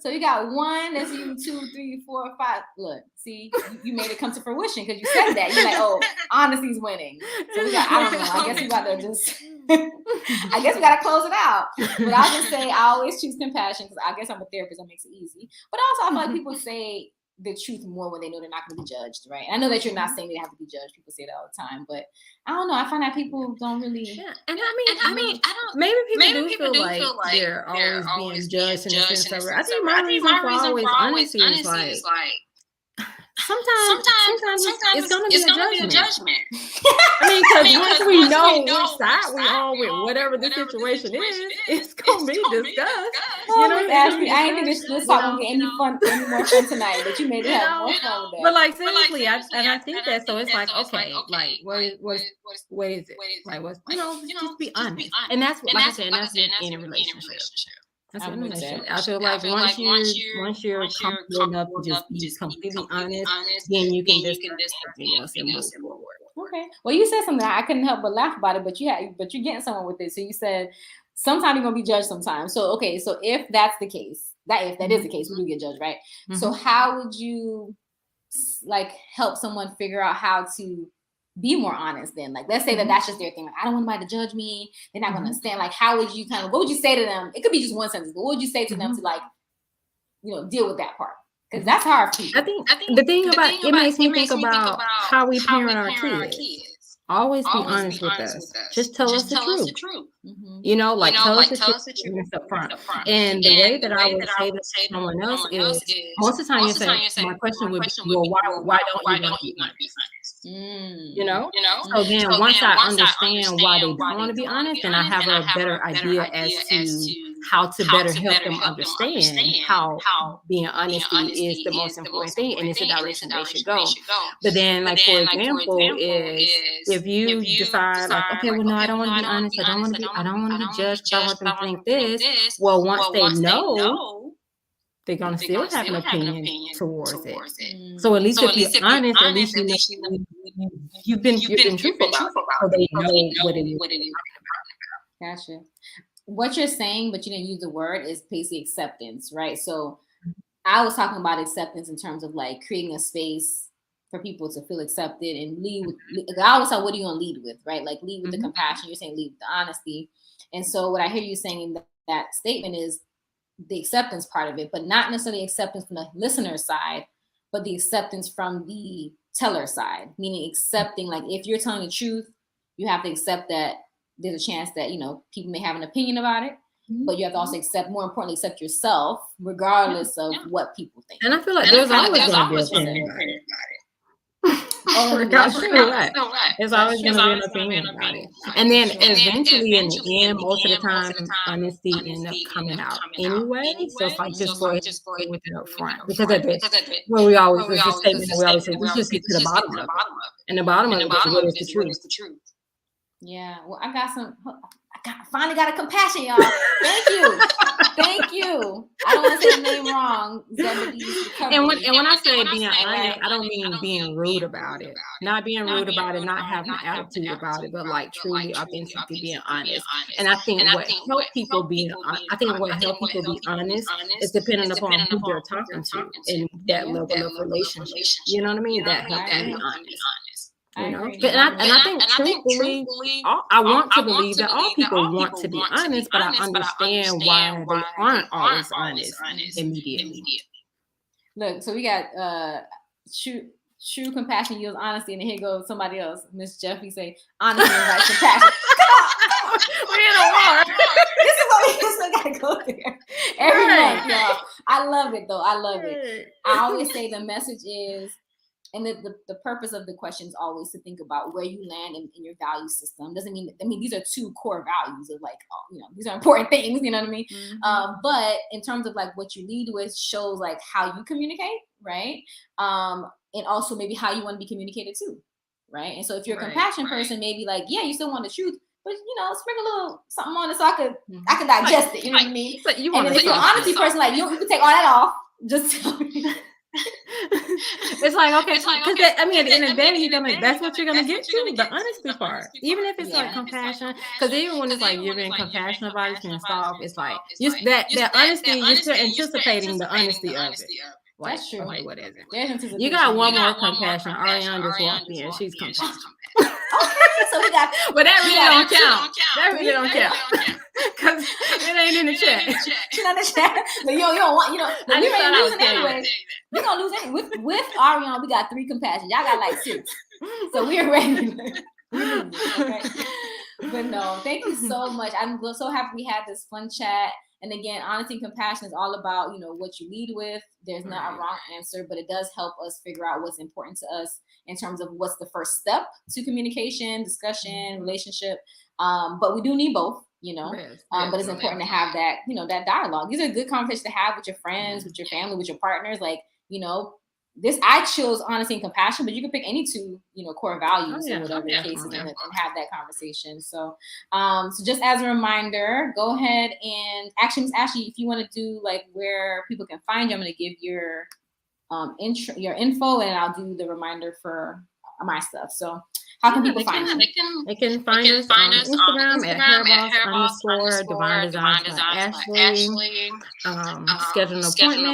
So you got 1, that's you, 2, 3, 4, 5. Look, see, you made it come to fruition because you said that. You're like, oh, honesty's winning. So we got, I don't know. I guess we got to just I guess we gotta close it out. But I'll just say I always choose compassion because I guess I'm a therapist. That makes it easy. But also, I feel like people say the truth more when they know they're not going to be judged, right? And I know that you're not saying they have to be judged. People say that all the time, but I don't know. I find that people don't really.
Yeah. And I mean, maybe people do feel like they're always being judged in the sense of. I think my reason for always honesty is like. Sometimes it's gonna be a judgment. I mean, because once we know which side we on with whatever the situation is, it's gonna be discussed.
You know, Ashley, I ain't think this talk gonna get any more fun tonight, but you made it have more fun with that.
But like seriously, I think that so it's like okay, like what is it? Like what's just be honest, and that's what like I said, that's in any relationship. I feel like once you're comfortable enough to just be completely honest, then you can just move forward.
Okay. Well, you said something I couldn't help but laugh about it, but you're getting someone with it. So you said sometimes you're gonna be judged sometimes. So okay, so if that's the case, if that is the case, we do get judged, right? Mm-hmm. So how would you like help someone figure out how to be more honest then? Like, let's say that that's just their thing. Like, I don't want anybody to judge me. They're not going to understand. Like, how would you what would you say to them? It could be just one sentence, but what would you say to them to like, deal with that part? Because that's hard for people.
I think the thing about it makes me think about how we parent our kids. Always be honest with us. Just tell us the truth. Mm-hmm. Tell us the truth up front. And the way that I would say that to someone else is, most of the time you say, my question would be, well, why don't you want to be honest? So then once I understand why they don't want to be honest, then I have a better idea as to how to better help them understand how being honest is the most important thing and it's the direction they should go. But then, like, for example, is if you decide like, okay, well, no, I don't want to be honest. I don't want to be judged. I want them to think this. Well, once they know, they're gonna still have an opinion towards it. So at least if you're honest, at least you've been truthful about it, so they know what it is.
Gotcha. What you're saying, but you didn't use the word, is basically acceptance, right? So I was talking about acceptance in terms of like creating a space for people to feel accepted and lead with. I always say, what are you gonna lead with, right? Like lead with the compassion. You're saying lead with the honesty. And so what I hear you saying in that statement is the acceptance part of it, but not necessarily acceptance from the listener side, but the acceptance from the teller side, meaning accepting, like, if you're telling the truth, you have to accept that there's a chance that, people may have an opinion about it, but you have to also more importantly, accept yourself, regardless of what people think.
And I feel like there's always going to be an opinion about it. It's always going to be an opinion about it. And then eventually in the end, most of the time, honesty ends up coming out anyway. So it's like just go with it up front. Because we always say, we just get to the bottom of it. And the bottom of it is what is the truth.
Yeah, well, I finally got a compassion, y'all. Thank you. I don't want to say the name wrong.
And when I say being honest, I don't mean being rude about it. Not being rude about it, not having an attitude about it, but like truly, authentically being honest. And I think what helps people be honest is depending upon who they're talking to and that level of relationship. You know what I mean? That helps them be honest. And I think truthfully, I want to believe that all people want to be honest, but I understand why they aren't always honest immediately.
Look, so we got true compassion yields honesty, and then here goes somebody else. Miss Jeffy say honesty invites compassion.
We're in a war.
This is what we still gotta go there every month, y'all. I love it though. I love it. I always say the message is. And the purpose of the question is always to think about where you land in your value system. Doesn't mean these are two core values of like, these are important things, you know what I mean? Mm-hmm. But in terms of like what you lead with shows like how you communicate, right? And also maybe how you want to be communicated to, right? And so if you're a compassion person, maybe like, yeah, you still want the truth, but sprinkle a little something on it so I can digest it, you know what I mean?
But
and then if you're an honesty person, like you can take all that off, just tell me.
It's like, okay, because at the end of the day, that's what you're gonna get to, the honesty part. Even if it's like compassion, because even when it's like you're being compassionate about it, being soft, it's like that honesty. You're still anticipating the honesty of it. Like,
that's true.
Okay, what is it? You got one more compassion. Ariana just walked in. She's compassionate.
So we got,
but that really don't count. That really don't count because it ain't in the chat.
She's not in the chat. But you don't want, but we ain't losing anyway. We're gonna lose anyway. With Ariana, we got 3 compassion. Y'all got like 6. So we're ready. Okay. But no, thank you so much. I'm so happy we had this fun chat. And again, honesty and compassion is all about, what you lead with. There's not a wrong answer, but it does help us figure out what's important to us in terms of what's the first step to communication, discussion, relationship. But we do need both, but it's important to have that, that dialogue. These are good conversations to have with your friends, with your family, with your partners. Like, I chose honesty and compassion, but you can pick any 2, core values or whatever the case is, and have that conversation. So, so just as a reminder, go ahead and actually, Ms. Ashley, if you want to do like where people can find you, I'm going to give your info, and I'll do the reminder for my stuff. So, how can people find you?
They can find us on Instagram at hairboss_divine-designs.ashley. Schedule an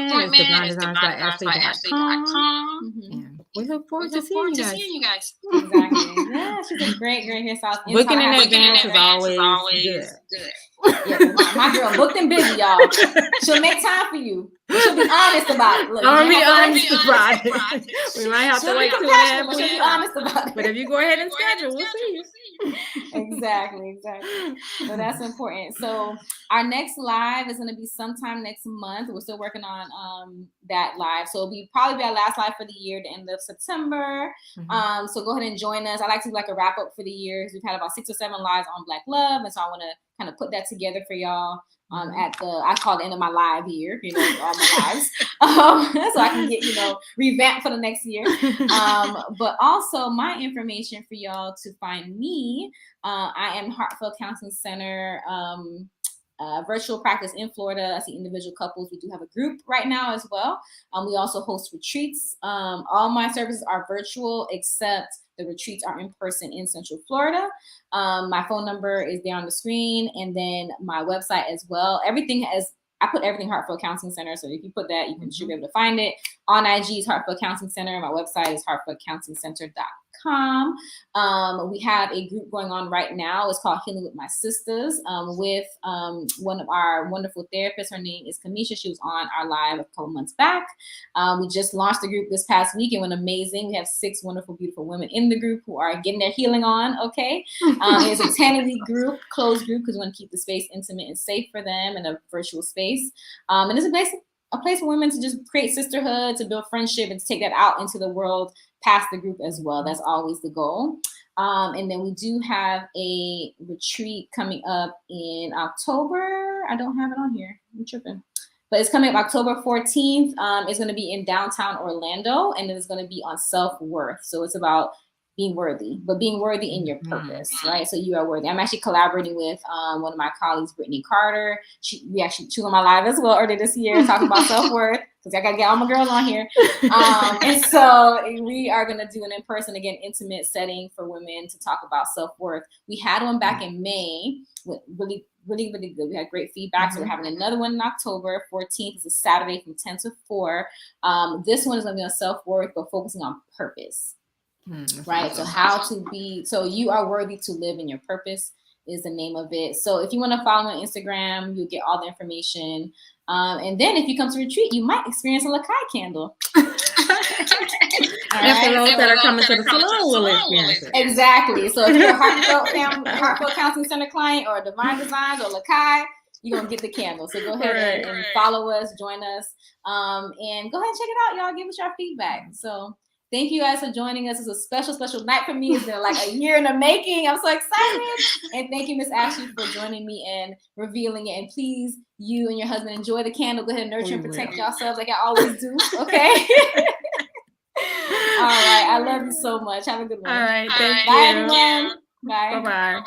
appointment at divine-designs.ashley.com. And we look forward to seeing you guys.
Exactly. Yeah, she's a great hairstylist.
Booking in advance is always good.
Yeah, my girl booked and busy, y'all. She'll make time for you. She'll be honest about it. Look,
I'm be honest about it. We might have to wait 2.5 weeks.
She'll be honest about it.
But if you go ahead and schedule, we'll see you.
Exactly. So that's important. So our next live is going to be sometime next month. We're still working on that live. So it'll probably be our last live for the year, the end of September. So go ahead and join us. I like to do like a wrap up for the year. We've had about 6 or 7 lives on Black love. And so I want to kind of put that together for y'all. At I call the end of my live year, all my lives, so I can get, revamped for the next year. But also my information for y'all to find me, I am Heartfelt Counseling Center, virtual practice in Florida. I see individual couples. We do have a group right now as well. We also host retreats. All my services are virtual, except the retreats are in person in Central Florida. My phone number is there on the screen, and then my website as well. I put everything Heartfelt Counseling Center. So if you put that, you should be able to find it. On IG is Heartfelt Counseling Center. My website is heartfeltcounselingcenter.com. We have a group going on right now. It's called Healing with My Sisters, with one of our wonderful therapists. Her name is Kamisha. She was on our live a couple months back. We just launched the group this past week. It went amazing. We have 6 wonderful, beautiful women in the group who are getting their healing on. Okay. It's a 10-week group, closed group, because we want to keep the space intimate and safe for them in a virtual space. And it's a place for women to just create sisterhood, to build friendship, and to take that out into the world past the group as well. That's always the goal. And then we do have a retreat coming up in October. I don't have it on here. I'm tripping. But it's coming up October 14th. It's going to be in downtown Orlando, and it's going to be on self-worth. So it's about being worthy, but being worthy in your purpose, right? So you are worthy. I'm actually collaborating with one of my colleagues, Brittany Carter. She was on my live as well earlier this year, talking about self-worth, because I got to get all my girls on here. And so we are going to do an in-person, again, intimate setting for women to talk about self-worth. We had one back in May with really good. We had great feedback. So we're having another one in October 14th. It's a Saturday from 10 to 4. This one is going to be on self-worth, but focusing on purpose. Right. So you are worthy to live in your purpose is the name of it. So if you want to follow me on Instagram, you'll get all the information. And then if you come to retreat, you might experience a Lakai candle.
And for those that are coming to the salon, will experience it.
Exactly. So if you're a Heartfelt Counseling Center client, or Divine Designs, or Lakai, you're going to get the candle. So go ahead and follow us, join us, and go ahead and check it out, y'all. Give us your feedback. So thank you guys for joining us. It's a special, special night for me. It's been like a year in the making. I'm so excited. And thank you, Miss Ashley, for joining me and revealing it. And please, you and your husband, enjoy the candle. Go ahead and nurture and protect yourselves like I always do. Okay? All right. I love you so much. Have a good one.
All right. Thank you.
Bye, everyone. Bye.
Bye-bye.